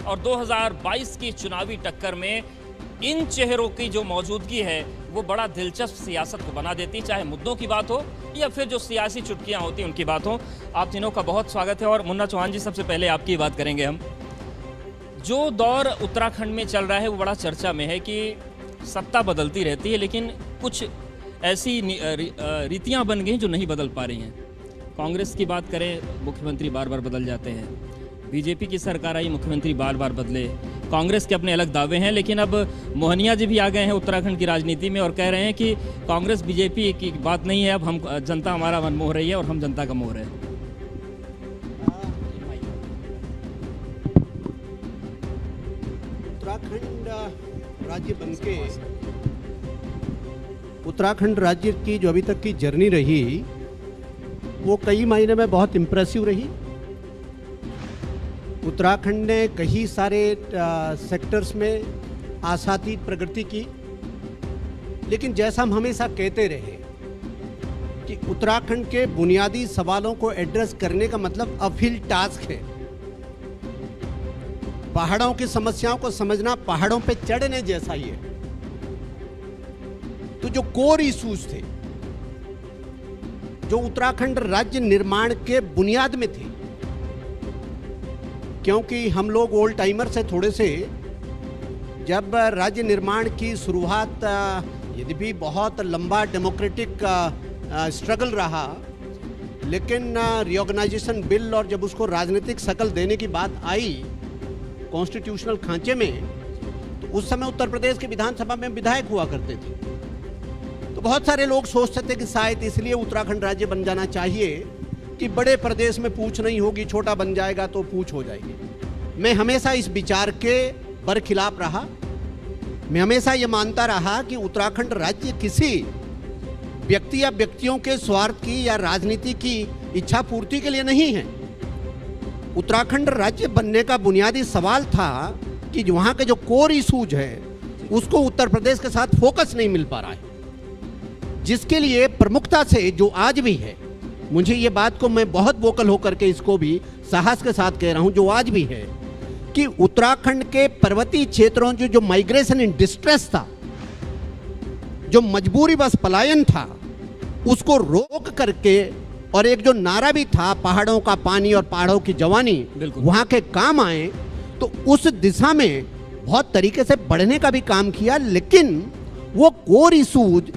और 2022 की चुनावी टक्कर में इन चेहरों की जो मौजूदगी है वो बड़ा दिलचस्प सियासत को बना देती, चाहे मुद्दों की बात हो या फिर जो सियासी चुटकियां होती हैं उनकी बात हो। आप तीनों का बहुत स्वागत है। और मुन्ना चौहान जी, सबसे पहले आपकी बात करेंगे हम। जो दौर उत्तराखंड में चल रहा है वो बड़ा चर्चा में है कि सत्ता बदलती रहती है लेकिन कुछ ऐसी रीतियां बन गई जो नहीं बदल पा रही हैं। कांग्रेस की बात करें, मुख्यमंत्री बार बार बदल जाते हैं। बीजेपी की सरकार आई, मुख्यमंत्री बार बार बदले। कांग्रेस के अपने अलग दावे हैं, लेकिन अब मोहनिया जी भी आ गए हैं उत्तराखंड की राजनीति में और कह रहे हैं कि कांग्रेस बीजेपी की बात नहीं है, अब हम जनता हमारा मन मोह रही है और हम जनता का मोह रहे हैं। उत्तराखंड राज्य की जो अभी तक की जर्नी रही वो कई मायने में बहुत इम्प्रेसिव रही। उत्तराखंड ने कई सारे सेक्टर्स में आशातीत प्रगति की, लेकिन जैसा हम हमेशा कहते रहे कि उत्तराखंड के बुनियादी सवालों को एड्रेस करने का मतलब अपहिल टास्क है। पहाड़ों की समस्याओं को समझना पहाड़ों पे चढ़ने जैसा ही है। तो जो कोर इश्यूज थे, जो उत्तराखंड राज्य निर्माण के बुनियाद में थे, क्योंकि हम लोग ओल्ड टाइमर से थोड़े से, जब राज्य निर्माण की शुरुआत यदि भी बहुत लंबा डेमोक्रेटिक स्ट्रगल रहा, लेकिन रिऑर्गेनाइजेशन बिल और जब उसको राजनीतिक शकल देने की बात आई कॉन्स्टिट्यूशनल खांचे में, तो उस समय उत्तर प्रदेश के विधानसभा में विधायक हुआ करते थे। तो बहुत सारे लोग सोचते थे कि शायद इसलिए उत्तराखंड राज्य बन जाना चाहिए कि बड़े प्रदेश में पूछ नहीं होगी, छोटा बन जाएगा तो पूछ हो जाएगी। मैं हमेशा इस विचार के बरखिलाफ रहा। मैं हमेशा ये मानता रहा कि उत्तराखंड राज्य किसी व्यक्ति या व्यक्तियों के स्वार्थ की या राजनीति की इच्छा पूर्ति के लिए नहीं है। उत्तराखंड राज्य बनने का बुनियादी सवाल था कि वहाँ के जो कोर इशूज है उसको उत्तर प्रदेश के साथ फोकस नहीं मिल पा रहा है, जिसके लिए प्रमुखता से जो आज भी है, मुझे ये बात को मैं बहुत वोकल होकर के इसको भी साहस के साथ कह रहा हूं, जो आज भी है कि उत्तराखंड के पर्वतीय क्षेत्रों जो माइग्रेशन इन डिस्ट्रेस था, जो मजबूरी बस पलायन था, उसको रोक करके, और एक जो नारा भी था पहाड़ों का पानी और पहाड़ों की जवानी वहां के काम आए, तो उस दिशा में बहुत तरीके से बढ़ने का भी काम किया। लेकिन वो कोर इशूज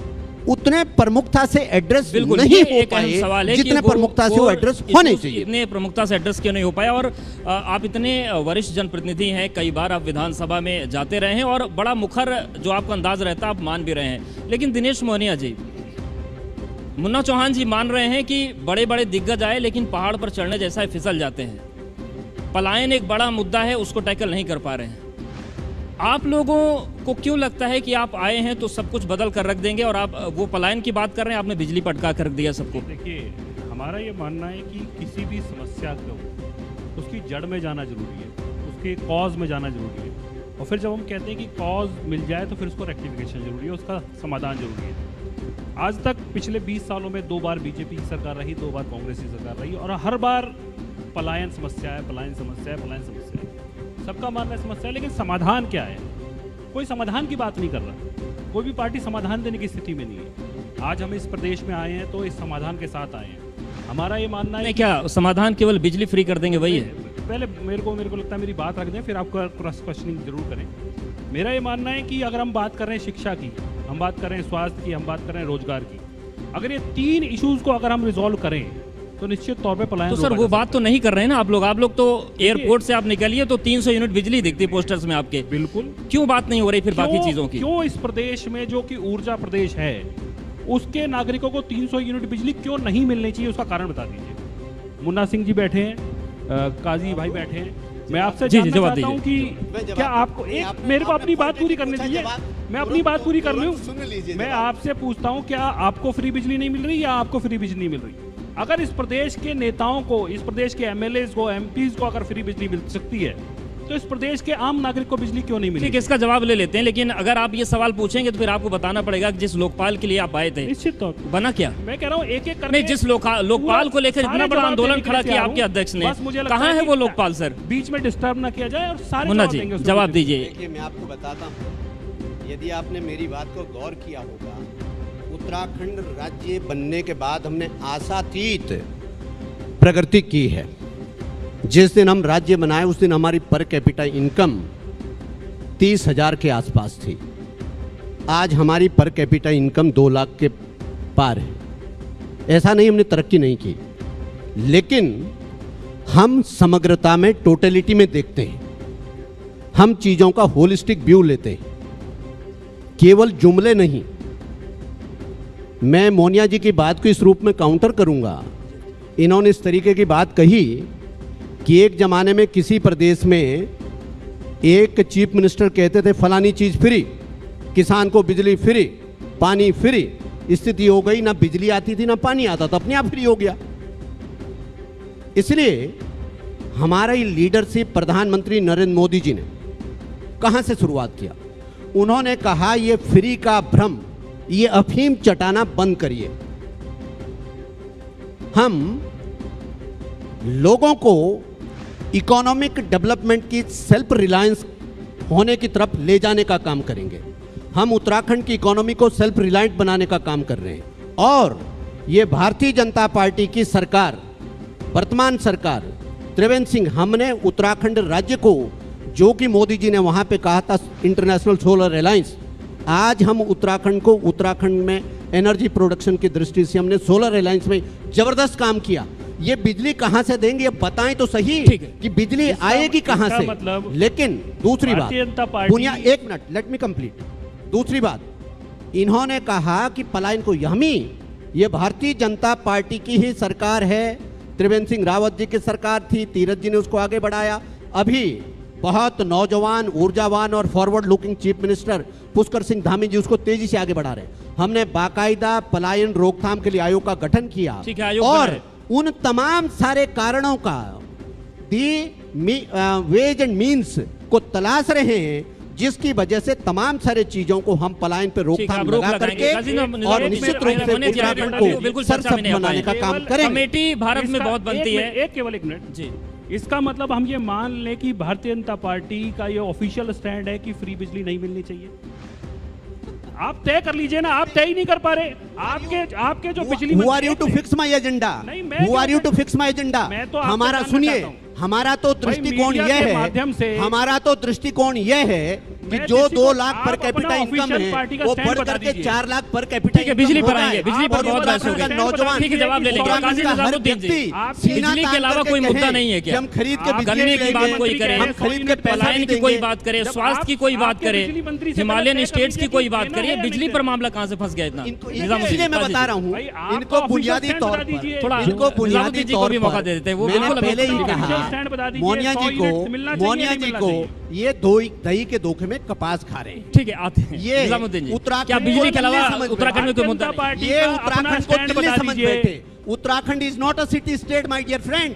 उतने प्रमुखता से एड्रेस नहीं हो पाए जितने प्रमुखता से वो एड्रेस होने चाहिए। इतने प्रमुखता से एड्रेस क्यों नहीं हो पाया? और आप इतने वरिष्ठ जनप्रतिनिधि हैं, कई बार आप विधानसभा में जाते रहे हैं और बड़ा मुखर जो आपका अंदाज रहता है आप मान भी रहे हैं। लेकिन दिनेश मोहनिया जी, मुन्ना चौहान जी मान रहे हैं कि बड़े बड़े दिग्गज आए लेकिन पहाड़ पर चढ़ने जैसा फिसल जाते हैं। पलायन एक बड़ा मुद्दा है, उसको टैकल नहीं कर पा रहे हैं। आप लोगों को क्यों लगता है कि आप आए हैं तो सब कुछ बदल कर रख देंगे? और आप वो पलायन की बात कर रहे हैं, आपने बिजली पटका कर रख दिया सबको। देखिए, हमारा ये मानना है कि किसी भी समस्या को उसकी जड़ में जाना जरूरी है, उसके कॉज में जाना जरूरी है, और फिर जब हम कहते हैं कि कॉज मिल जाए तो फिर उसको रेक्टिफिकेशन जरूरी है, उसका समाधान जरूरी है। आज तक पिछले 20 सालों में 2 बार बीजेपी की सरकार रही, 2 बार कांग्रेस की सरकार रही, और हर बार पलायन समस्या है, पलायन समस्या है, पलायन समस्या है। सबका मानना है समस्या है, लेकिन समाधान क्या है? कोई समाधान की बात नहीं कर रहा। कोई भी पार्टी समाधान देने की स्थिति में नहीं है। आज हम इस प्रदेश में आए हैं तो इस समाधान के साथ आए हैं। हमारा ये मानना है क्या समाधान केवल बिजली फ्री कर देंगे वही है? पहले मेरे को लगता है मेरी बात रख दें, फिर आपका क्रॉस क्वेश्चनिंग जरूर करें। मेरा ये मानना है कि अगर हम बात कर रहे हैं शिक्षा की, हम बात कर रहे हैं स्वास्थ्य की, हम बात कर रहे हैं रोजगार की, अगर ये 3 इश्यूज को अगर हम रिजॉल्व करें तो निश्चित तौर पे पलायन। तो सर वो बात तो नहीं कर रहे हैं ना आप लोग तो एयरपोर्ट से आप निकलिए तो 300 यूनिट बिजली दिखती है पोस्टर्स में आपके। बिल्कुल। क्यों बात नहीं हो रही फिर बाकी चीजों की? क्यों इस प्रदेश में जो कि ऊर्जा प्रदेश है उसके नागरिकों को 300 यूनिट बिजली क्यों नहीं मिलनी चाहिए? उसका कारण बता दीजिए। मुन्ना सिंह जी बैठे हैं, काजी भाई बैठे हैं, मैं आपसे जानना चाहता हूँ कि क्या आपको मेरे को अपनी बात पूरी करने दीजिए, मैं अपनी बात पूरी कर लूँ। मैं आपसे पूछता हूँ, क्या आपको फ्री बिजली नहीं मिल रही या आपको फ्री बिजली नहीं मिल रही? अगर इस प्रदेश के नेताओं को, इस प्रदेश के एमएलए को, एमपीज को अगर फ्री बिजली मिल सकती है तो इस प्रदेश के आम नागरिक को बिजली क्यों नहीं मिली? ठीक है, इसका जवाब ले लेते हैं, लेकिन अगर आप ये सवाल पूछेंगे तो फिर आपको बताना पड़ेगा कि जिस लोकपाल के लिए आप आए थे निश्चित तौर पर बना क्या? मैं कह रहा हूँ एक एक करके नहीं, जिस लोकपाल को लेकर इतना बड़ा आंदोलन खड़ा किया आपके अध्यक्ष ने, कहाँ है वो लोकपाल सर? बीच में डिस्टर्ब ना किया जाए और सारे मुन्ना जवाब जी देंगे उस जवाब मुद्दे पे। दीजिए। देखिए, मैं आपको बताता हूँ, यदि आपने मेरी बात को गौर किया होगा, उत्तराखंड राज्य बनने के बाद हमने आशातीत प्रगति की है। जिस दिन हम राज्य बनाए उस दिन हमारी पर कैपिटा इनकम 30,000 के आसपास थी। आज हमारी पर कैपिटा इनकम 2 लाख के पार है। ऐसा नहीं हमने तरक्की नहीं की, लेकिन हम समग्रता में, टोटलिटी में देखते हैं। हम चीज़ों का होलिस्टिक व्यू लेते हैं, केवल जुमले नहीं। मैं मोनिया जी की बात को इस रूप में काउंटर करूंगा। इन्होंने इस तरीके की बात कही कि एक ज़माने में किसी प्रदेश में एक चीफ मिनिस्टर कहते थे फलानी चीज़ फ्री, किसान को बिजली फ्री, पानी फ्री। स्थिति हो गई, ना बिजली आती थी ना पानी आता था, अपने आप फ्री हो गया। इसलिए हमारा ये लीडरशिप प्रधानमंत्री नरेंद्र मोदी जी ने कहाँ से शुरुआत किया? उन्होंने कहा ये फ्री का भ्रम, ये अफीम चटाना बंद करिए। हम लोगों को इकोनॉमिक डेवलपमेंट की सेल्फ रिलायंस होने की तरफ ले जाने का काम करेंगे। हम उत्तराखंड की इकोनॉमी को सेल्फ रिलायंट बनाने का काम कर रहे हैं। और ये भारतीय जनता पार्टी की सरकार, वर्तमान सरकार, त्रिवेंद्र सिंह, हमने उत्तराखंड राज्य को, जो कि मोदी जी ने वहाँ पे कहा था इंटरनेशनल सोलर अलायंस, आज हम उत्तराखंड में एनर्जी प्रोडक्शन की दृष्टि से हमने सोलर अलायंस में जबरदस्त काम किया। ये बिजली कहाँ से देंगे, ये बताएं तो सही कि बिजली आएगी कहाँ से। मतलब लेकिन दूसरी बात, भारतीय जनता पार्टी, एक मिनट, लेट मी कंप्लीट। दूसरी बात, इन्होंने कहा कि पलायन को ये भारतीय जनता पार्टी की ही सरकार है। त्रिवेंद्र सिंह रावत जी की सरकार थी, तीरथ जी ने उसको आगे बढ़ाया। अभी बहुत नौजवान, ऊर्जावान और forward looking chief minister Pushkar Singh Dhami ji उसको तेजी से आगे बढ़ा रहे हैं। हमने बाकायदा पलायन रोकथाम के लिए आयोग का गठन किया और उन तमाम सारे कारणों का वेज एंड मीन्स को तलाश रहे हैं, जिसकी वजह से तमाम सारे चीजों को हम पलायन पे रोकथाम लगा करके और निश्चित रूप से उत्तराखंड को सरसब्ज बनाने का काम करेंगे। कमेटी भारत में बहुत बनती है। केवल एक मिनट जी, इसका मतलब हम ये मान लें कि भारतीय जनता पार्टी का ये ऑफिशियल स्टैंड है कि फ्री बिजली नहीं मिलनी चाहिए। आप तय कर लीजिए ना, आप तय ही नहीं कर पा रहे। आपके जो बिजली Who are you to fix my agenda? Who are you to fix my agenda? हमारा सुनिए, हमारा तो दृष्टिकोण यह है, हमारा तो दृष्टिकोण यह है कि जो 2 लाख पर कैपिटा इनकम है वो बढ़ करके 4 लाख पर कैपिटा। ठीक है, बिजली पर आएंगे, बिजली पर बहुत बहस हो गई। नौजवान, ठीक है, जवाब ले लेंगे। काजी निजामुद्दीन जी, बिजली के अलावा कोई मुद्दा नहीं है क्या? हम खरीद के गन्ने की बात कोई करे, हम खरीद के पलायन की कोई बात करे, स्वास्थ्य की कोई बात करे, हिमालयन स्टेट्स की कोई बात करे, बिजली पर मामला कहाँ से फंस गया इतना? इसलिए मैं बता रहा हूँ, इनको बुनियादी तौर पर, थोड़ा इनको बुनियादी तौर भी मौका पर दे देते हैं। वो मैंने बिल्कुल पहले ही कहा, मोनिया जी को ये दही के धोखे में कपास खा रहे हैं। ठीक है, आते हैं ये निजामुद्दीन जी, उत्तराखंड क्या बिजली के अलावा समझ उत्तराखंड में कोई मुद्दा नहीं? ये उत्तराखंड को दिल्ली समझ बैठे। Uttarakhand is not a city state my dear friend.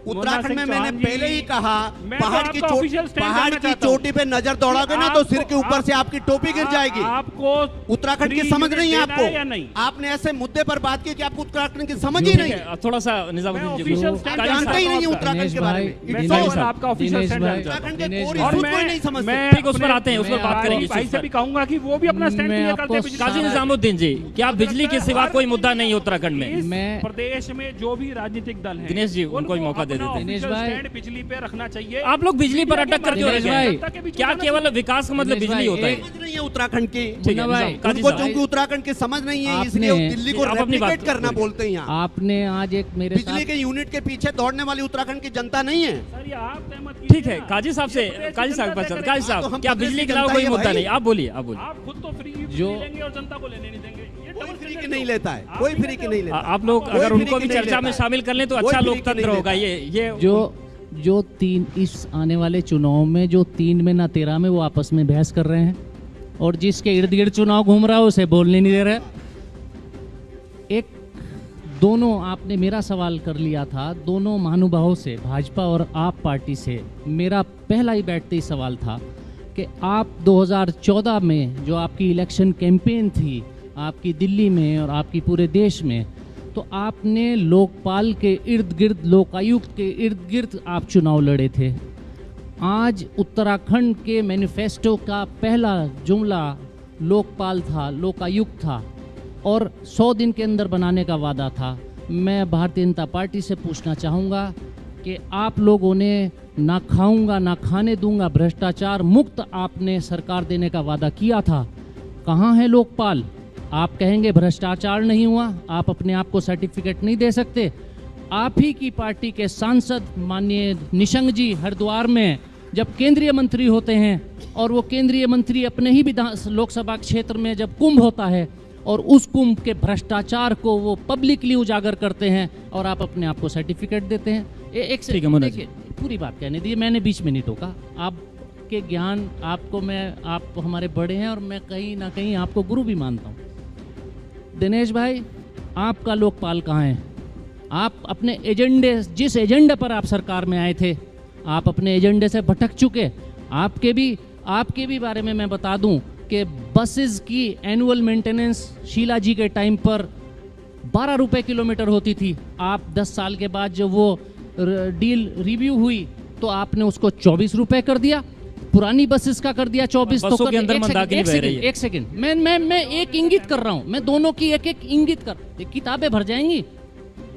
Uttarakhand में मैंने पहले ही कहा, पहाड़ की चोटी पे नजर दौड़ोगे ना तो सिर के ऊपर से आपकी टोपी गिर जाएगी। आपको उत्तराखंड की समझ नहीं है आपको। आपने ऐसे मुद्दे पर बात की कि आपको उत्तराखंड की समझ ही नहीं है। थोड़ा सा निजामुद्दीन जी जानते ही नहीं है उत्तराखंड के बारे में। आपका ऑफिशियल स्टैंड उत्तराखंड के कोई नहीं समझते। ठीक, उस पर आते हैं, उस पर बात करेंगे। भाई से भी कहूंगा कि वो भी अपना स्टैंड क्लियर करते हैं। काजी निजामुद्दीन जी, क्या बिजली के सिवा कोई मुद्दा नहीं है उत्तराखंड में? प्रदेश में जो भी राजनीतिक दल है, दिनेश जी, उनको भी मौका दे देते हैं। बिजली पे रखना चाहिए। आप लोग बिजली पर अटक करके हो रहे हैं। क्या केवल विकास का मतलब बिजली होता है? समझ नहीं है उत्तराखंड की। ठीक है, उनको क्योंकि उत्तराखंड की समझ नहीं है, इसलिए वो दिल्ली को रेप्लिकेट करना बोलते हैं। यहाँ आपने आज एक मेरे बिजली के यूनिट के पीछे दौड़ने वाली उत्तराखंड की जनता नहीं है। ठीक है, काजी साहब से, काजी साहब, क्या बिजली के अलावा कोई मुद्दा नहीं? आप बोलिए, आप बोलिए। आप खुद तो फ्री जो लेंगे और जनता को लेने नहीं देंगे। कोई फ्री की नहीं लेता है, कोई फ्री की नहीं लेता। आप लोग अगर उनको भी चर्चा में शामिल कर लें तो अच्छा लोकतंत्र होगा। ये जो 3 इस आने वाले चुनाव में जो 3 में ना 13 में वो आपस में बहस कर रहे हैं और जिसके इर्द गिर्द चुनाव घूम रहा है उसे बोलने नहीं दे रहे। एक दोनों आपने मेरा सवाल कर लिया था, दोनों महानुभावों से, भाजपा और आप पार्टी से मेरा पहला ही बैठते ही सवाल था कि आप 2014 में जो आपकी इलेक्शन कैंपेन थी आपकी दिल्ली में और आपकी पूरे देश में, तो आपने लोकपाल के इर्द गिर्द, लोकायुक्त के इर्द गिर्द आप चुनाव लड़े थे। आज उत्तराखंड के मैनिफेस्टो का पहला जुमला लोकपाल था, लोकायुक्त था और 100 दिन के अंदर बनाने का वादा था। मैं भारतीय जनता पार्टी से पूछना चाहूँगा कि आप लोगों ने ना खाऊंगा ना खाने दूंगा भ्रष्टाचार मुक्त आपने सरकार देने का वादा किया था, कहाँ है लोकपाल? आप कहेंगे भ्रष्टाचार नहीं हुआ, आप अपने आप को सर्टिफिकेट नहीं दे सकते। आप ही की पार्टी के सांसद माननीय निशंक जी हरिद्वार में जब केंद्रीय मंत्री होते हैं और वो केंद्रीय मंत्री अपने ही लोकसभा क्षेत्र में जब कुंभ होता है और उस कुंभ के भ्रष्टाचार को वो पब्लिकली उजागर करते हैं और आप अपने आप को सर्टिफिकेट देते हैं। देखिए पूरी बात कहने दी, मैंने बीच में नहीं टोका। आपके ज्ञान, आपको मैं, आप हमारे बड़े हैं और मैं कहीं ना कहीं आपको गुरु भी मानता हूँ। दिनेश भाई, आपका लोकपाल कहाँ है? आप अपने एजेंडे, जिस एजेंडे पर आप सरकार में आए थे, आप अपने एजेंडे से भटक चुके। आपके भी बारे में मैं बता दूं कि बसेस की एनुअल मेंटेनेंस शीला जी के टाइम पर 12 रुपए किलोमीटर होती थी। आप 10 साल के बाद जब वो डील रिव्यू हुई तो आपने उसको 24 रुपए कर दिया, पुरानी बसेस का कर दिया 24। तो बसों के अंदर मंदाकिनी बह रही है। एक सेकंड, मैं एक इंगित कर रहा हूँ, मैं दोनों की एक इंगित कर, किताबें भर जाएंगी,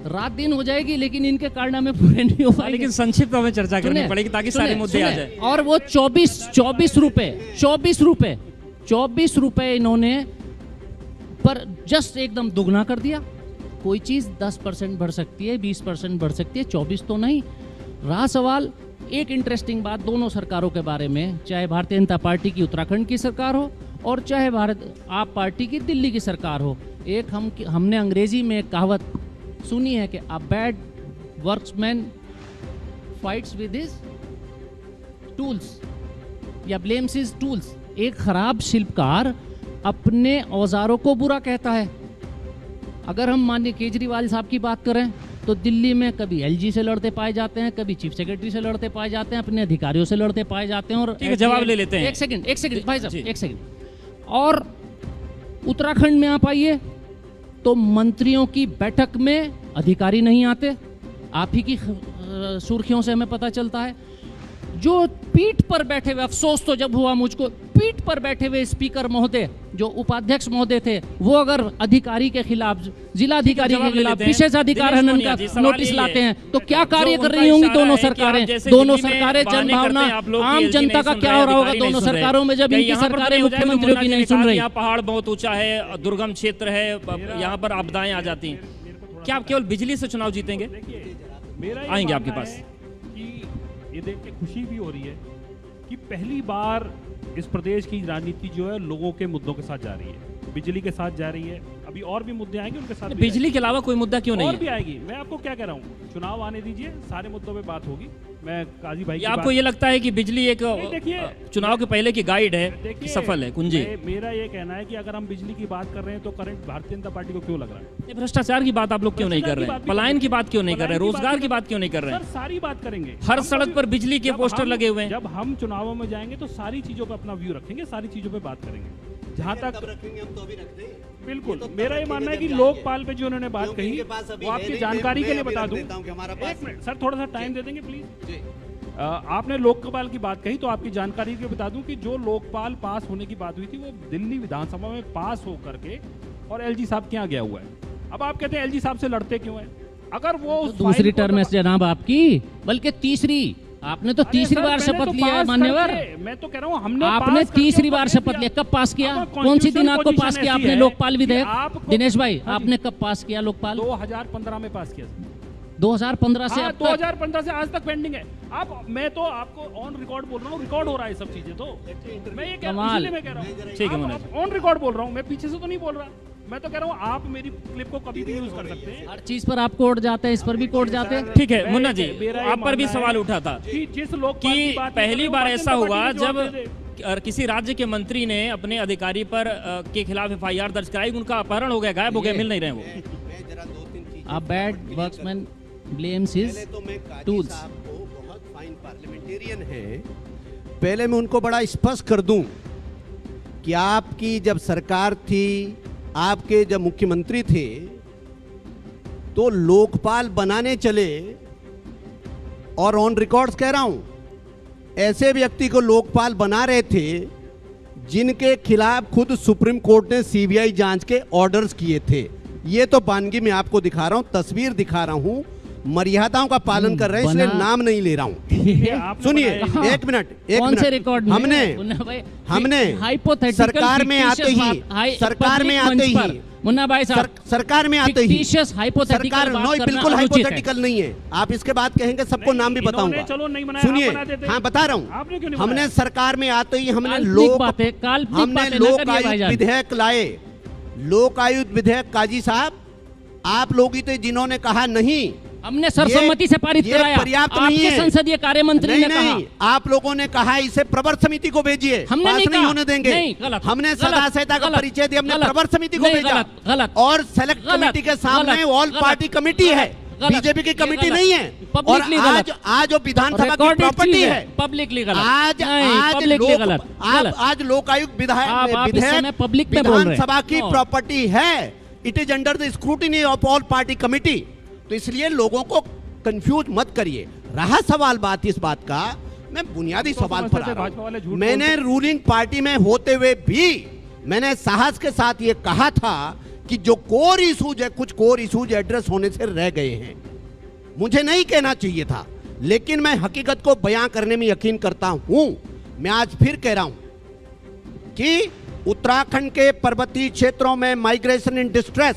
रात दिन हो जाएगी, लेकिन इनके कारनामे पूरे नहीं हो पाएंगे। लेकिन संक्षिप्त हमें चर्चा करनी पड़ेगी ताकि सारे मुद्दे आ जाए। और वो 24 रुपए इन्होंने पर जस्ट एकदम दुगना कर दिया। कोई चीज 10% बढ़ सकती है, 20% बढ़ सकती है, 24 तो नहीं। रहा सवाल, एक इंटरेस्टिंग बात दोनों सरकारों के बारे में, चाहे भारतीय जनता पार्टी की उत्तराखंड की सरकार हो और चाहे आप पार्टी की दिल्ली की सरकार हो, एक हमने अंग्रेजी में एक कहावत सुनी है कि a bad workmen fights with his tools या ब्लेम्स हिज टूल्स। एक खराब शिल्पकार अपने औजारों को बुरा कहता है। अगर हम माननीय केजरीवाल साहब की बात करें तो दिल्ली में कभी एलजी से लड़ते पाए जाते हैं, कभी चीफ सेक्रेटरी से लड़ते पाए जाते हैं, अपने अधिकारियों से लड़ते पाए जाते हैं। और ठीक है, जवाब ले लेते हैं। एक सेकंड भाई साहब, एक सेकंड। और उत्तराखंड में आप आइए तो मंत्रियों की बैठक में अधिकारी नहीं आते, आप ही की सुर्खियों से हमें पता चलता है। जो पीठ पर बैठे हुए, अफसोस तो जब हुआ मुझको, पीठ पर बैठे हुए स्पीकर महोदय, जो उपाध्यक्ष महोदय थे, वो अगर अधिकारी के खिलाफ, जिला अधिकारी के खिलाफ विशेषाधिकार हनन का नोटिस लाते हैं तो क्या कार्य कर रही होंगी दोनों सरकारें? दोनों सरकारें जनभावना, आम जनता का क्या हो रहा होगा दोनों सरकारों में जब इनकी सरकारें मुख्यमंत्रियों की नहीं सुन रही? यहाँ पहाड़ बहुत ऊंचा है, दुर्गम क्षेत्र है, यहाँ पर आपदाएं आ जाती हैं। क्या आप केवल बिजली से चुनाव जीतेंगे? आएंगे आपके पास। ये देख के खुशी भी हो रही है कि पहली बार इस प्रदेश की राजनीति जो है लोगों के मुद्दों के साथ जा रही है, बिजली के साथ जा रही है। अभी और भी मुद्दे आएंगे, उनके साथ बिजली के अलावा कोई मुद्दा क्यों नहीं और है? भी आएगी। मैं आपको क्या कह रहा हूँ, चुनाव आने दीजिए, सारे मुद्दों पे बात होगी। मैं काजी भाई, आपको ये लगता है कि बिजली एक चुनाव के पहले की गाइड है कि सफल है कुंजी? मेरा ये कहना है कि अगर हम बिजली की बात कर रहे हैं तो करंट भारतीय जनता पार्टी को क्यों लग रहा है? भ्रष्टाचार की बात आप लोग क्यों नहीं कर रहे हैं? पलायन की बात क्यों नहीं कर रहे हैं? रोजगार की बात क्यों नहीं कर रहे हैं? सारी बात करेंगे। हर सड़क पर बिजली के पोस्टर लगे हुए हैं। जब हम चुनावों में जाएंगे तो सारी चीजों पे अपना व्यू रखेंगे, सारी चीजों पे बात करेंगे। जहाँ तक रखेंगे हम तो अभी रखते हैं। बिल्कुल, मेरा ये मानना है कि लोकपाल पे जो उन्होंने बात कही वो आपकी जानकारी के लिए बता दूं। एक मिनट सर, थोड़ा सा टाइम दे देंगे प्लीज। आपने लोकपाल की बात कही तो आपकी जानकारी के लिए बता दूं कि जो लोकपाल पास होने की बात हुई थी वो दिल्ली विधानसभा में पास हो करके और एलजी साहब के यहाँ गया हुआ है। अब आप कहते हैं एलजी साहब से लड़ते क्यों हैं? अगर वो दूसरी टर्म है जनाब आपकी, बल्कि तीसरी, आपने तो तीसरी बार शपथ लिया है मान्यवर। मैं तो कह रहा हूँ हमने आपने तीसरी बार शपथ लिया। कब पास किया? कौन सी दिन आपको पास किया आपने लोकपाल विधेयक? दिनेश भाई, आपने कब पास किया लोकपाल? 2015 में पास किया। 2015 से 2015 से आज तक पेंडिंग है। अब मैं तो आपको ऑन रिकॉर्ड बोल रहा हूँ, रिकॉर्ड हो रहा है सब चीजें। तो मैं ये कह रहा हूँ, ठीक है, ऑन रिकॉर्ड बोल रहा हूँ, मैं पीछे से तो नहीं बोल रहा। मैं तो कह रहा हूँ आप मेरी क्लिप को कभी भी यूज कर सकते हैं। हर चीज पर आप कोर्ट जाते हैं, इस पर भी कोर्ट जाते हैं। ठीक है मुन्ना जी, आप पर भी सवाल उठा था कि जिस लोग कि पहली बार ऐसा हुआ जब किसी राज्य के मंत्री ने अपने अधिकारी पर के खिलाफ FIR दर्ज कराई, उनका अपहरण हो गया, गायब हो गया, मिल नहीं रहे वो। मैं जरा 2-3 चीजें A bad workman blames his पहले तो मैं काजी tools. साहब को बहुत फाइन पार्लियामेंटेरियन है, पहले मैं उनको बड़ा स्पष्ट कर दूं कि आपकी जब सरकार थी, आपके जब मुख्यमंत्री थे, तो लोकपाल बनाने चले, और ऑन रिकॉर्ड्स कह रहा हूं, ऐसे व्यक्ति को लोकपाल बना रहे थे जिनके खिलाफ खुद सुप्रीम कोर्ट ने सीबीआई जांच के ऑर्डर्स किए थे। ये तो बानगी मैं आपको दिखा रहा हूं, तस्वीर दिखा रहा हूं, मर्यादाओं का पालन कर रहे हैं, इसलिए नाम नहीं ले रहा हूं। सुनिए, एक मिनट, एक कौन से मिनट, रिकॉर्ड हमने सरकार में आते ही मुन्ना भाई साहब, सरकार में आते ही हाइपोथेटिकल सरकार बात करना बिल्कुल अनुचित है। हाइपोथेटिकल नहीं है। आप इसके बाद कहेंगे सबको नाम भी बताऊंगा। चलो नहीं बनाया, सुनिए, आप बना देते। हाँ बता रहा आपने क्यों हूँ, नहीं हमने बनाया? सरकार में आते ही हमने काल्पनिक बातें ना लोक करिए आयुक्त भाईजान। विधेयक लाए। लोक आयुक्त विधेयक, काजी साहब आप लोग ही थे जिन्होंने कहा नहीं, हमने सर्वसम्मति से पारित ये कराया। पर्याप्त नहीं आपके है। संसदीय कार्य मंत्री ने नहीं, कहा। आप लोगों ने कहा इसे प्रवर समिति को भेजिए, हमने पास नहीं नहीं कहा। होने देंगे। नहीं, गलत, हमने गलत, सदा संहिता का गलत, परिचय दिया, हमने गलत, प्रवर समिति को नहीं, भेजा, गलत, गलत, और सेलेक्ट गलत, कमेटी के सामने गलत, ऑल गलत, पार्टी कमेटी है, गलत, बीजेपी की ये कमेटी गलत, नहीं है। और पब्लिकली गलत, आज जो विधानसभा की रिकॉर्डेड प्रॉपर्टी चीज है, पब्लिकली गलत, आज नहीं, आज पब्लिकली लोक गलत, गलत। आज लोकायुक्त आप इस समय पब्लिक में बोल रहे हैं। विधानसभा की नो। प्रॉपर्टी है, it is under the scrutiny of all party committee. तो इसलिए लोगों को कंफ्यूज मत करिए। रहा सवाल बात इस बात का, मैं बुनियादी सवाल पर आ रहा हूं। मैंने रूलिंग पार्टी में होते हुए भी मैंने साहस के साथ ये कहा था कि जो कोर इशूज है, कुछ कोर इशूज एड्रेस होने से रह गए हैं। मुझे नहीं कहना चाहिए था, लेकिन मैं हकीकत को बयां करने में यकीन करता हूं। मैं आज फिर कह रहा हूं कि उत्तराखंड के पर्वतीय क्षेत्रों में माइग्रेशन इन डिस्ट्रेस,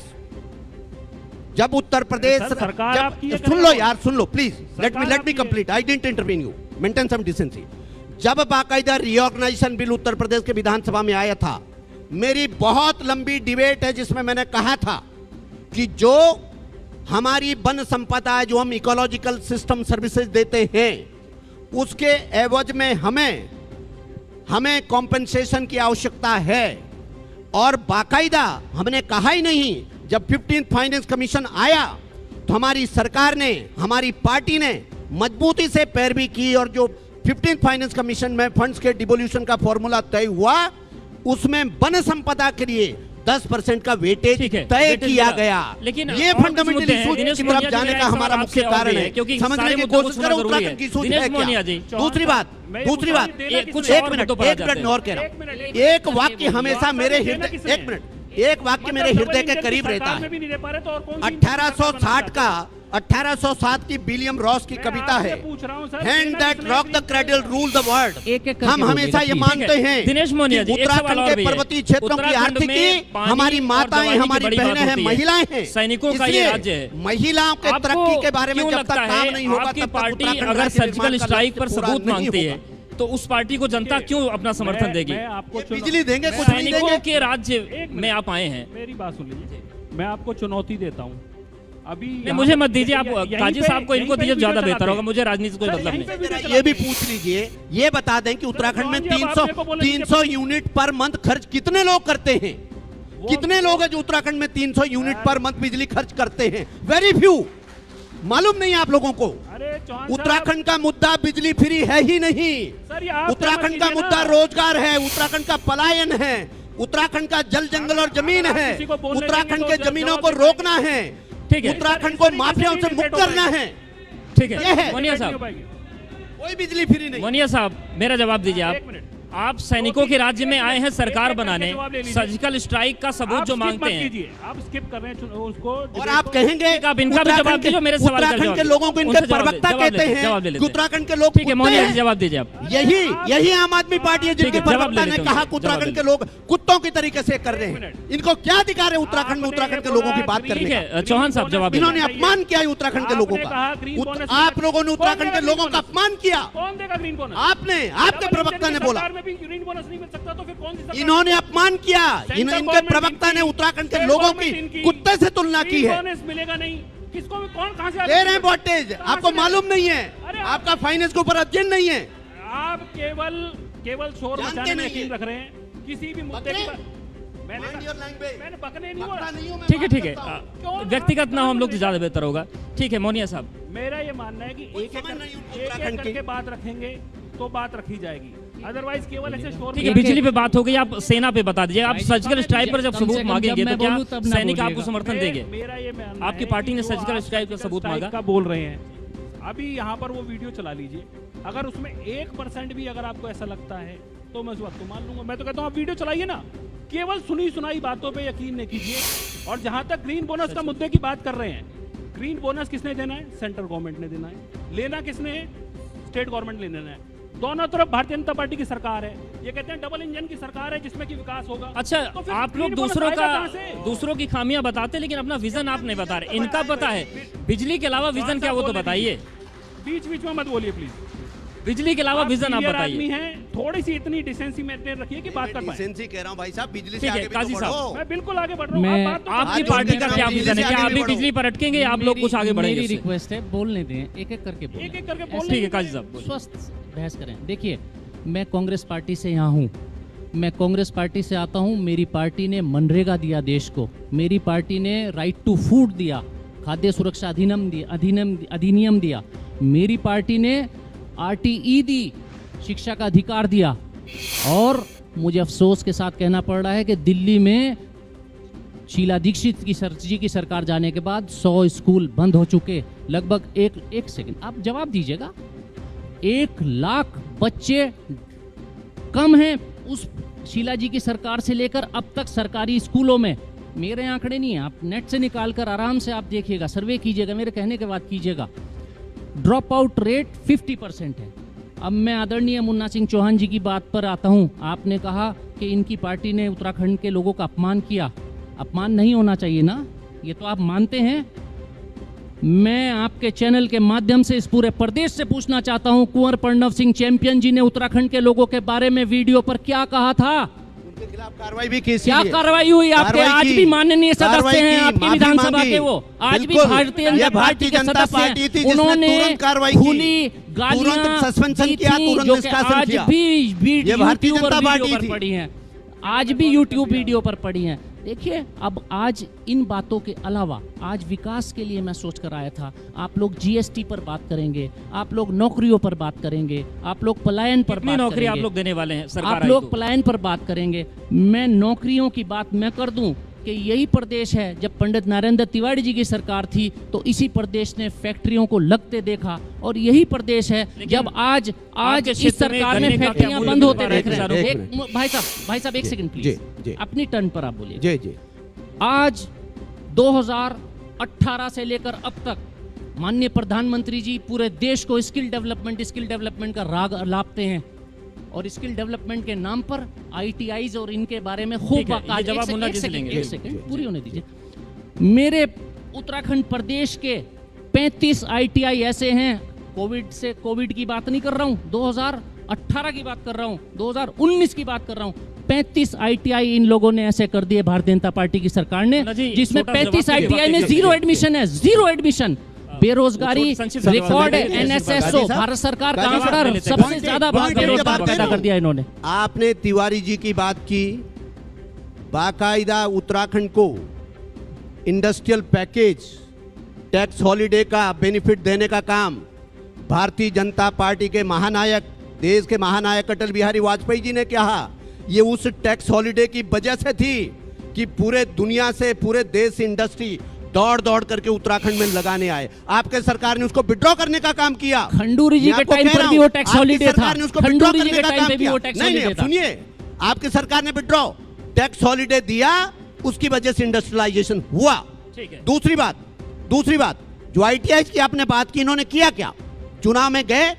जब उत्तर प्रदेश, सर, सरकार आपकी ये सुन करे लो तो- यार, सुन लो प्लीज, लेट मी आपकी complete, I didn't intervene you, maintain some decency. जब बाकायदा रीऑर्गेनाइजेशन बिल उत्तर प्रदेश के विधानसभा में आया था, मेरी बहुत लंबी डिबेट है जिसमें मैंने कहा था कि जो हमारी वन संपदा है, जो हम इकोलॉजिकल सिस्टम सर्विसेज देते हैं, उसके एवज में हमें कॉम्पेंसेशन की आवश्यकता है। और बाकायदा हमने कहा ही नहीं, जब 15th फाइनेंस कमीशन आया तो हमारी सरकार ने, हमारी पार्टी ने मजबूती से पैरवी की, और जो 15th फाइनेंस कमीशन में फंड्स के डिवोल्यूशन का फॉर्मूला तय हुआ, उसमें वन संपदा के लिए 10% का वेटेज ठीक है, तय वेटेज किया मिला। गया। लेकिन ये और कुछ फंडामेंटल मुद्दे हैं। इशूज दिनेश की मोनिया तरफ जी, जाने मेरा का एक हमारा सवाल मुख्य आपसे और कारण भी है, क्योंकि समझने सारे की मुद्दों को कोशिश सुनना करो जरूरी है। उत्तराखंड की इशूज दिनेश है क्या। मोनिया जी, दूसरी बात, कुछ एक और मिनट, मुद्दों पर आ एक जाते मिनट हैं। और कह रहा एक हूं। मिनट, एक वाक्य हमेशा मेरे हृदय, किसने? एक मिनट, एक वाक्य मेरे हृदय के करीब रहता है। 1807 की विलियम रॉस की कविता है, hand that rock the cradle rule the world. एक एक करके हम बोलिएगा, हमेशा ये प्लीज। मानते हैं दिनेश मोनिया जी, कि एक सवाल उत्तराखंड और के भी है। पर्वतीय क्षेत्रों की उत्तराखंड में आर्थिकी पानी हमारी और माताएं, दवाई की हमारी बड़ी बात बहनें हैं, होती है। महिलाएं हैं। सैनिकों का ये इसलिए राज्य है। महिलाओं के आपको तरक्की के बारे में क्यों जब लगता तक काम है नहीं होगा, आपकी तब तक पार्टी उत्तराखंड अगर राज्य निर्माण सर्जिकल का स्ट्राइक लक्ष्य पर पूरा सबूत नहीं मांगती है, होगा। तो उस पार्टी को जनता क्यों अपना समर्थन देगी? मैं आपको ये बिजली देंगे, कुछ नहीं सैनिकों देंगे। के राज्य में आप आए हैं। मेरी बात सुन लीजिए, मैं आपको चुनौती देता हूँ। अभी नहीं, मुझे मत दीजिए, आप काजी साहब को इनको दीजिए, ज्यादा बेहतर होगा। मुझे राजनीति से कोई मतलब नहीं। ये भी पूछ लीजिए, ये बता दें कि उत्तराखंड में 300 यूनिट पर मंथ खर्च कितने लोग करते हैं? कितने लोग हैं जो उत्तराखंड में 300 यूनिट पर मंथ बिजली खर्च करते हैं? Very few. मालूम नहीं आप लोगों को? उत्तराखंड का मुद्दा बिजली फ्री है ही नहीं। उत्तराखंड का मुद्दा रोजगार है, उत्तराखंड का पलायन है, उत्तराखंड का जल जंगल और जमीन है, उत्तराखंड के जमीनों को रोकना है, ठीक है, उत्तराखंड को माफियाओं से मुक्त करना है। ठीक ये है है। मोनिया साहब, कोई बिजली फ्री नहीं। मोनिया साहब मेरा जवाब दीजिए। आप सैनिकों के राज्य में आए हैं सरकार बनाने, सर्जिकल स्ट्राइक का सबूत जो मांगते हैं, आप स्किप कर रहे हैं उसको। और आप कहेंगे आप इनका भी जवाब दीजिए, मेरे सवाल का उत्तराखंड जवाब के लोगों को उनसे इनके जवाब प्रवक्ता जवाब कहते ले हैं लेते कि उत्तराखंड के लोग ठीक है कुत्ते मोनिया जी, हैं। जवाब दीजिए आप। यही आम आदमी पार्टी है जिनके ठीक है, जवाब प्रवक्ता ले ने लेते कहा हैं, कि उत्तराखंड जवाब के लोग कुत्तों की तरीके से कर रहे हैं। इनको क्या अधिकार है उत्तराखंड में उत्तराखंड के लोगों की बात करने ठीक का? है चौहान साहब जवाब दीजिए। इन्होंने अपमान किया है उत्तराखंड के लोगों का। आप लोगों ने उत्तराखंड के लोगों का अपमान किया। कौन देगा ग्रीन बोनस? आपने, आपके प्रवक्ता ने बोला। सरकार में भी ग्रीन बोनस नहीं मिल सकता तो फिर कौन सी सरकार? इन्होंने अपमान किया। इनके प्रवक्ता ने उत्तराखंड के लोगों की कुत्ते से तुलना की है। बोनस मिलेगा नहीं, किसको भी कौन कहां से दे रहे हैं वोटेज, आपको मालूम नहीं है, आपका फाइनेंस के ऊपर अध्ययन नहीं है। आप केवल शोर जानते मचाने में नहीं यकीन है। रख रहे हैं। किसी भी मुद्दे बकरे? पर मैंने बकने नहीं बोला। ठीक है व्यक्तिगत ना हो हम लोग तो ज़्यादा बेहतर होगा। ठीक है मोनिया साहब, मेरा ये मानना है कि एक एक करके बात रखेंगे तो बात रखी जाएगी, अदरवाइज केवल ऐसे शोर। ठीक है, बिजली पे बात हो गई, आप सेना पे बता दीजिए। आप सर्जिकल स्ट्राइक पर जब कम से सबूत कम मांगेंगे जब तो मैं क्या बोलूं तब ना सैनिक आपको बोलिएगा। समर्थन देंगे? मेरा ये मानना आपकी है पार्टी कि ने जो सर्जिकल आप स्ट्राइक का सर्जिकल सबूत स्ट्राइक मांगा। का बोल रहे हैं, अभी यहाँ पर वो वीडियो चला लीजिए, अगर उसमें 1% भी अगर आपको ऐसा लगता है तो मैं उस बात को मान लूंगा। मैं तो कहता हूँ आप वीडियो चलाइए ना, केवल सुनी सुनाई बातों पे यकीन नहीं कीजिए। और जहां तक ग्रीन बोनस का मुद्दे की बात कर रहे हैं, ग्रीन बोनस किसने देना है? सेंट्रल गवर्नमेंट ने देना है। लेना किसने है? स्टेट गवर्नमेंट ने लेना है। दोनों तरफ भारतीय जनता पार्टी की सरकार है। ये कहते हैं डबल इंजन की सरकार है जिसमें कि विकास होगा। अच्छा, तो फिर आप लोग green bonus दूसरों आएगा कहाँ से? दूसरों की खामियां बताते लेकिन अपना विजन आप नहीं बता रहे। इनका पता है बिजली के अलावा विजन क्या, वो तो बताइए। बीच बीच में मत बोलिए प्लीज। बिजली के अलावा विजन आप senior आदमी बताइए। हैं, थोड़ी सी इतनी डिसेंसी मेंटेन रखिए कि बात कर पाए। डिसेंसी कह रहा हूं भाई साहब, बिजली से ठीक है, आगे भी काजी तो साहब, बढ़ो। मैं बिल्कुल आगे बढ़ रहा हूँ। मैं- आप बात तो आपकी आज पार्टी लोग का कह क्या रहे हैं विजन है? बिजली से क्या आगे अभी बढ़ो। बिजली पर अटकेंगे या आप लोग कुछ आगे बढ़ेंगे मेरी उससे? रिक्वेस्ट है, बोलने दें, एक एक करके बोलें। एक-एक करके ऐसे- बोलने ठीक है काजी साहब बोलिए। स्वस्थ बहस करें। देखिए, मैं कांग्रेस पार्टी से यहाँ हूँ, मैं कांग्रेस पार्टी से आता हूँ। मेरी पार्टी ने मनरेगा दिया देश को, मेरी पार्टी ने राइट टू फूड दिया, खाद्य सुरक्षा अधिनियम दिया, मेरी पार्टी ने RTE दी, शिक्षा का अधिकार दिया। और मुझे अफसोस के साथ कहना पड़ रहा है कि दिल्ली में शीला दीक्षित जी की सरकार जाने के बाद 100 स्कूल बंद हो चुके। लगभग एक सेकंड आप जवाब दीजिएगा। 1 लाख बच्चे कम हैं उस शीला जी की सरकार से लेकर अब तक सरकारी स्कूलों में। मेरे आंकड़े नहीं है, आप नेट से निकाल कर आराम से आप देखिएगा, सर्वे कीजिएगा, मेरे कहने के बाद कीजिएगा। ड्रॉप आउट रेट 50% है। अब मैं आदरणीय मुन्ना सिंह चौहान जी की बात पर आता हूं। आपने कहा कि इनकी पार्टी ने उत्तराखंड के लोगों का अपमान किया। अपमान नहीं होना चाहिए ना, ये तो आप मानते हैं। मैं आपके चैनल के माध्यम से इस पूरे प्रदेश से पूछना चाहता हूं, कुंवर प्रणव सिंह चैंपियन जी ने उत्तराखंड के लोगों के बारे में वीडियो पर क्या कहा था? उनके खिलाफ कार्रवाई भी की, क्या कार्रवाई हुई आपके? कार्रवाई आज की, भी माननीय सदस्य कार्रवाई हैं की, आपकी माफी विधानसभा मांगी। के, वो आज भी बिल्कुल, भारतीय ये जनता पार्टी भारतीय के जनता सदस्य पार्टी हैं। थी जिसने उन्होंने तुरंत कार्रवाई की, खुली गालियां तुरंत सस्पेंशन दी किया, थी, तुरंत जो कि निष्कासन आज किया। भी ये भारतीय यूट्यूब और जनता वीडियो पार्टी पर थी। पड़ी हैं, आज भी यूट्यूब वीडियो पर पड़ी हैं। देखिए, अब आज इन बातों के अलावा आज विकास के लिए मैं सोच कर आया था। आप लोग GST पर बात करेंगे, आप लोग नौकरियों पर बात करेंगे, आप लोग पलायन पर कितनी बात नौकरी आप करेंगे, लोग देने वाले हैं सरकार आप आई लोग तो? पलायन पर बात करेंगे। मैं नौकरियों की बात मैं कर दूं कि यही प्रदेश है, जब पंडित नरेंद्र तिवारी जी की सरकार थी तो इसी प्रदेश ने फैक्ट्रियों को लगते देखा, और यही प्रदेश है जब आज आपके इस क्षेत्र में सरकार में गन्ने का क्या फैक्ट्रियां मूल्य बंद मिल होते पा रहा है देख रहे किसानों हैं। को? भाई साहब एक सेकंड जी, प्लीज, जी। अपनी टर्न पर आप बोलिए। जी जी। आज 2018 से लेकर अब तक माननीय प्रधानमंत्री जी पूरे देश को स्किल डेवलपमेंट का राग लापते हैं, और स्किल डेवलपमेंट के नाम पर ITIs और इनके बारे में खूब ठीक है, ये बाकायदा- जवाब मुन्ना एक जी से सेकंड, लेंगे। एक सेकंड पूरी होने दीजिए। मेरे उत्तराखंड प्रदेश के 35 ITI ऐसे हैं, कोविड की बात नहीं कर रहा हूं, 2018 की बात कर रहा हूं, 2019 की बात कर रहा हूं। 35 ITI इन लोगों ने ऐसे कर दिए भारतीय जनता पार्टी की सरकार ने, मुन्ना जी, जिसमें छोटा 35 जवाब ITI में दीजिए। जीरो एडमिशन है, जीरो एडमिशन। बेरोजगारी संक्षिप्त जवाब रिकॉर्ड है, दीजिए। NSSO भारत सरकार का गाजी साहब, आंकड़ा ले लेते हैं। सबसे ज्यादा पॉइंट बेरोजगार के बाद पैदा कर दिया इन्होंने। आपने तिवारी जी की बात की, बाकायदा उत्तराखंड को इंडस्ट्रियल पैकेज, टैक्स हॉलिडे का बेनिफिट देने का काम भारतीय जनता पार्टी के महानायक, देश के महानायक अटल बिहारी वाजपेयी जी ने कहा। ये उस टैक्स हॉलिडे की वजह से थी कि पूरे दुनिया से, पूरे देश से इंडस्ट्री दौड़ दौड़ करके उत्तराखंड में लगाने आए। आपके सरकार ने उसको विड्रॉ करने का काम किया। खंडूरी जी मैं के आपको टाइम कह पर रहा भी हूं, वो टैक्स आपकी हॉलिडे था। सरकार ने उसको विड्रॉ खंडूरी जी करने के का टाइम काम पे भी किया। वो टैक्स नहीं, हॉलिडे था। सुनिए, आपकी सरकार ने विड्रॉ टैक्स हॉलिडे दिया, उसकी वजह से इंडस्ट्रियलाइजेशन हुआ। ठीक है। दूसरी बात जो ITI की आपने बात की, इन्होंने किया क्या? चुनाव में गए,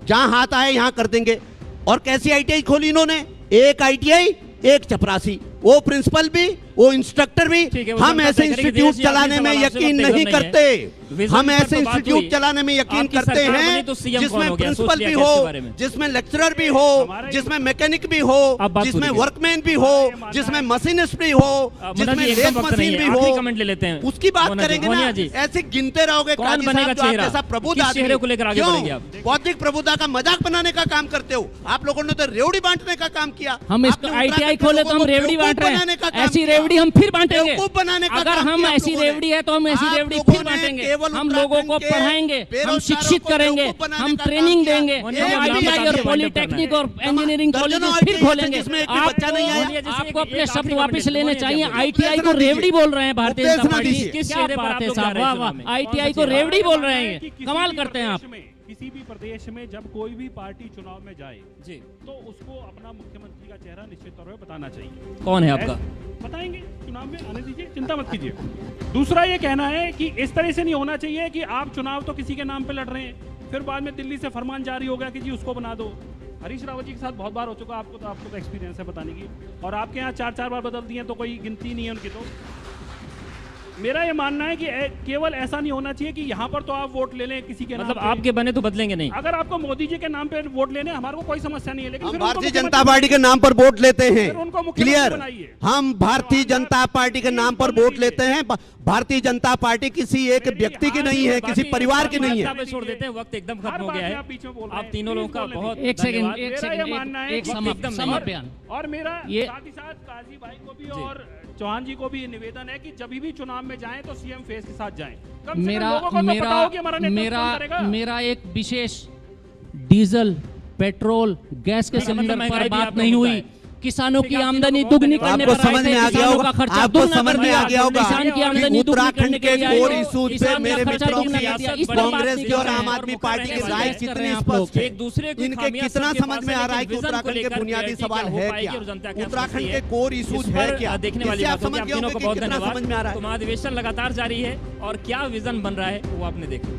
जहां हाथ आए यहां कर देंगे। और कैसी ITI खोली इन्होंने? एक ITI, एक चपरासी, वो प्रिंसिपल भी वो इंस्ट्रक्टर भी ठीक है, वो हम जनता ऐसे तय करेगी। इंस्टीट्यूट दिनेश जी, आपने चलाने में सवाल आपसे यकीन वक्त नहीं एकदम नहीं करते। है। विजन हम पर ऐसे तो बात इंस्टीट्यूट हुई। चलाने में यकीन आपकी करते सरकार बनी हैं तो CM कौन जिसमें हो गया? सोच प्रिंसिपल लिया भी क्या इसके हो, बारे में? जिसमें लेक्चरर भी हो, हमारा ये- जिसमें मैकेनिक भी हो, अब बात जिसमें पूरी वर्कमैन भी हो, जिसमें मशीनिस्ट भी हो, मुन्ना जिसमें जी, एकदम लेथ वक्त नहीं मशीन है। भी आखिरी हो, कमेंट ले लेते हैं। उसकी बात मोना जी, करेंगे ना। मोनिया जी। ऐसे गिनते रहोगे कौन काजी बनेगा साहब, जो आप चेहरा? जैसा प्रबुद्ध किस आदमी, चेहरे को लेकर आगे क्यों? बढ़ेंगे आप? बौद्धिक प्रभुता का मजाक बनाने का काम करते हो आप लोगों ने। तो रेवड़ी बांटने का काम किया। हम इसको आपने आईटीआई उत्तराखंड के खोले तो लोगों हम को रेवड़ी बांट बेवकूफ रहे बनाने का हैं। काम ऐसी किया। रेवड़ी हम फिर बांटेंगे। बेवकूफ बनाने का अगर काम हम किया आप ऐसी लोगों ने। रेवड़ी है तो हम ऐसी आप रेवड़ी लोगों फिर ने बांटेंगे। केवल हम लोगों को उत्तराखंड के पढ़ाएंगे, हम बेरोजगारों शिक्षित को करेंगे, बेवकूफ बनाने हम का ट्रेनिंग काम किया। देंगे, मोनिया हम जी, आईटीआई आपका और काम पॉलिटेक्निक और है। इंजीनियरिंग कॉलेज दर्जनों फिर ITI खोलेंगे। जिसमें एक भी बच्चा नहीं आया। मोनिया जी, आपको एक अपने आखिरी शब्द कमेंट वापस ले लेने लीजिए। चाहिए। मोनिया जी, आईटीआई को उपदेश ना रेवड़ी बोल रहे हैं भारतीय उपदेश जनता ना पार्टी। दीजिए। किस क्या चेहरे पर बात आप है लोग जा साहब, रहे हैं वाह चुनाव वाह। में? आईटीआई को कौन सा रेवड़ी हमारा बोल मानना रहे है हैं, कि किसी कमाल भी करते हैं आप। प्रदेश में, किसी भी प्रदेश में जब कोई भी पार्टी चुनाव में जाए जी, तो उसको अपना मुख्यमंत्री का चेहरा निश्चित तौर पर बताना चाहिए। कौन है आपका? बताएंगे चुनाव में, आने दीजिए, चिंता मत कीजिए। दूसरा ये कहना है कि इस तरह से नहीं होना चाहिए कि आप चुनाव तो किसी के नाम पे लड़ रहे हैं, फिर बाद में दिल्ली से फरमान जारी हो गया कि जी उसको बना दो। हरीश रावत जी के साथ बहुत बार हो चुका, आपको तो एक्सपीरियंस है बताने की, और आपके यहाँ 4-4 बार बदल दिए तो कोई गिनती नहीं है उनकी। तो मेरा ये मानना है कि केवल ऐसा नहीं होना चाहिए कि यहाँ पर तो आप वोट ले लें किसी के मतलब नाम पे। आपके बने तो बदलेंगे नहीं। अगर आपको मोदी जी के नाम पे वोट लेने, हमारे को कोई समस्या नहीं है, लेकिन हम फिर उनको भारतीय मुख्यमंत्री जनता पार्टी के नाम पर वोट लेते हैं। फिर उनको मुख्यमंत्री क्लियर, बनाइए। हम भारतीय जनता पार्टी के नाम पर वोट लेते हैं। भारतीय जनता पार्टी किसी एक व्यक्ति की नहीं है, किसी परिवार की नहीं है। पे छोड़ देते हैं, वक्त एकदम खत्म हो गया है। आप बीच में बोल रहे आप हैं, तीनों लोगों प्लीज का बोलने बहुत दीजिए। एक सेकंड, धन्यवाद। एक मेरा सेकंड, ये मानना है एक कि एकदम समर नहीं। बयान। और मेरा ये- साथ ही साथ काजी भाई को भी और चौहान जी को भी ये निवेदन है कि जब भी चुनाव में जाएं तो सीएम फेस के साथ जाएं। कम से कम मेरा लोगों को तो पता हो कि हमारा नेतृत्व मेरा कौन करेगा। मेरा एक विशेष डीजल, पेट्रोल, गैस के मतलब सिलेंडर महंगाई पर भी बात आपको नहीं पता हुई। है। किसानों ठीक की है, आप आमदनी तीनों को दुगनी बहुत करने आपको पर आए समझ थे, में आ गया किसानों होगा, का खर्चा आपको दुगना समझ कर में दिया। आ गया होगा किसान की आमदनी कि दुगनी उत्तराखंड करने के लिए आए कोर हो, इशूज पे किसान का मेरे खर्चा मित्रों दुगना की कर दिया। इस पर बात कांग्रेस नहीं की और कर रहे हैं। आम आदमी पार्टी की करने राय वाले कितनी हैं आप स्पष्ट है। एक दूसरे की इनके खामियां कितना सबके समझ पास में है, आ रहा है लेकिन कि विजन को उत्तराखंड के लेकर बुनियादी clarity सवाल क्या हो है पाएगी क्या, और जनता क्या उत्तराखंड समझती के है। कोर इशूज इस है पर क्या, देखने वाली इससे आप बात होगी। समझ आप गए तीनों होंगे को कि बहुत कितना समझ में आ रहा धन्यवाद। है। तो महाधिवेशन लगातार जारी है और क्या विजन बन रहा है वो आपने देखा।